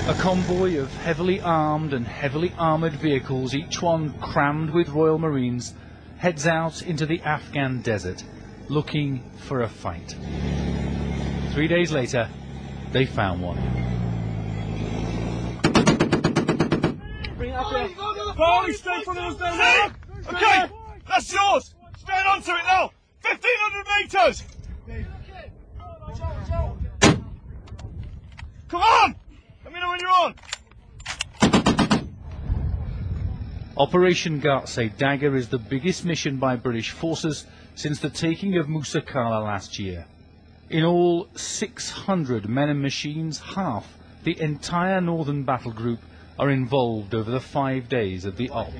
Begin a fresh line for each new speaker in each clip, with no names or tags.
A convoy of heavily armed and heavily armoured vehicles, each one crammed with Royal Marines, heads out into the Afghan desert, looking for a fight. 3 days later, they found one.
Okay, that's yours. Stand onto it now. 1,500 metres. Come on. Let me know when you're on.
Operation Gartsay Dagger is the biggest mission by British forces since the taking of Musa Qala last year. In all, 600 men and machines, half the entire northern battle group, are involved over the 5 days of the op.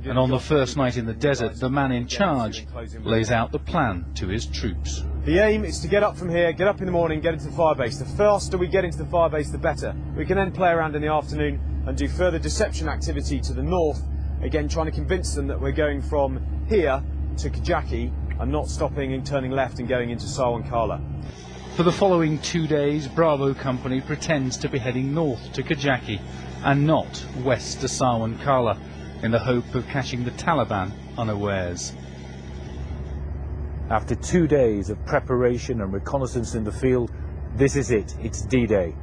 And on the first night in the desert, the man in charge lays out the plan to his troops.
The aim is to get up from here, get up in the morning, get into the firebase. The faster we get into the firebase, the better. We can then play around in the afternoon and do further deception activity to the north, again trying to convince them that we're going from here to Kajaki and not stopping and turning left and going into Sawan Kala.
For the following 2 days, Bravo Company pretends to be heading north to Kajaki and not west to Sawan Kala, in the hope of catching the Taliban unawares.
After 2 days of preparation and reconnaissance in the field, this is it. It's D-Day.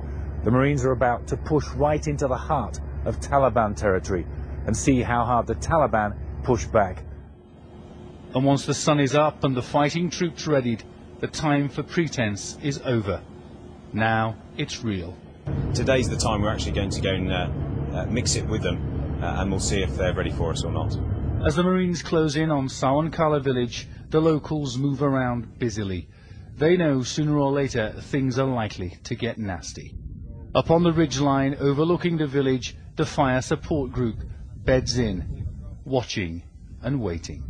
The Marines are about to push right into the heart of Taliban territory and see how hard the Taliban push back.
And once the sun is up and the fighting troops readied, the time for pretense is over. Now it's real.
Today's the time we're actually going to go and mix it with them, and we'll see if they're ready for us or not.
As the Marines close in on Sawan Kala village, the locals move around busily. They know sooner or later things are likely to get nasty. Up on the ridgeline overlooking the village, the fire support group beds in, watching and waiting.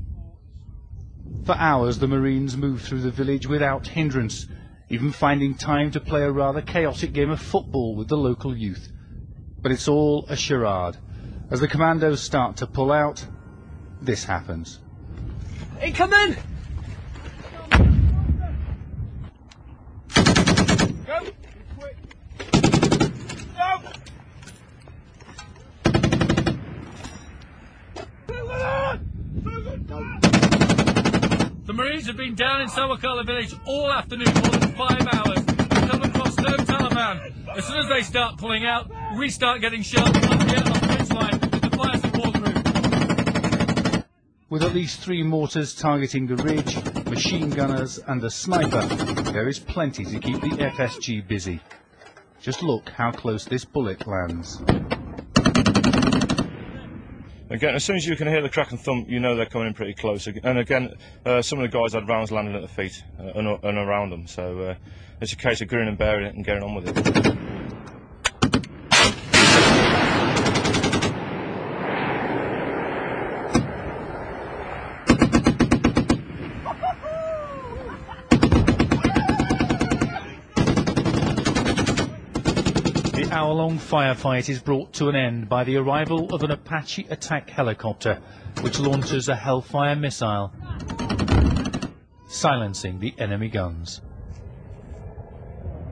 For hours the Marines move through the village without hindrance, even finding time to play a rather chaotic game of football with the local youth. But it's all a charade. As the commandos start to pull out, this happens.
Incoming! Go! Go!
The Marines have been down in Sawan Kala village all afternoon, more than 5 hours. They come across no Taliban. As soon as they start pulling out, we start getting shot up here on the ridge line with the fire support group.
With at least 3 mortars targeting the ridge, machine gunners and a sniper, there is plenty to keep the FSG busy. Just look how close this bullet lands.
Again, as soon as you can hear the crack and thump, you know they're coming in pretty close. And again, some of the guys had rounds landing at the feet and around them, so it's a case of grinning and bearing it and getting on with it.
The hour-long firefight is brought to an end by the arrival of an Apache attack helicopter, which launches a Hellfire missile, silencing the enemy guns.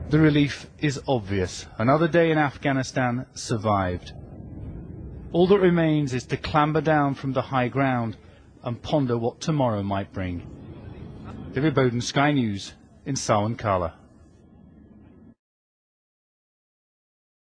The relief is obvious. Another day in Afghanistan survived. All that remains is to clamber down from the high ground and ponder what tomorrow might bring. David Bowden, Sky News, in Sawan Kala.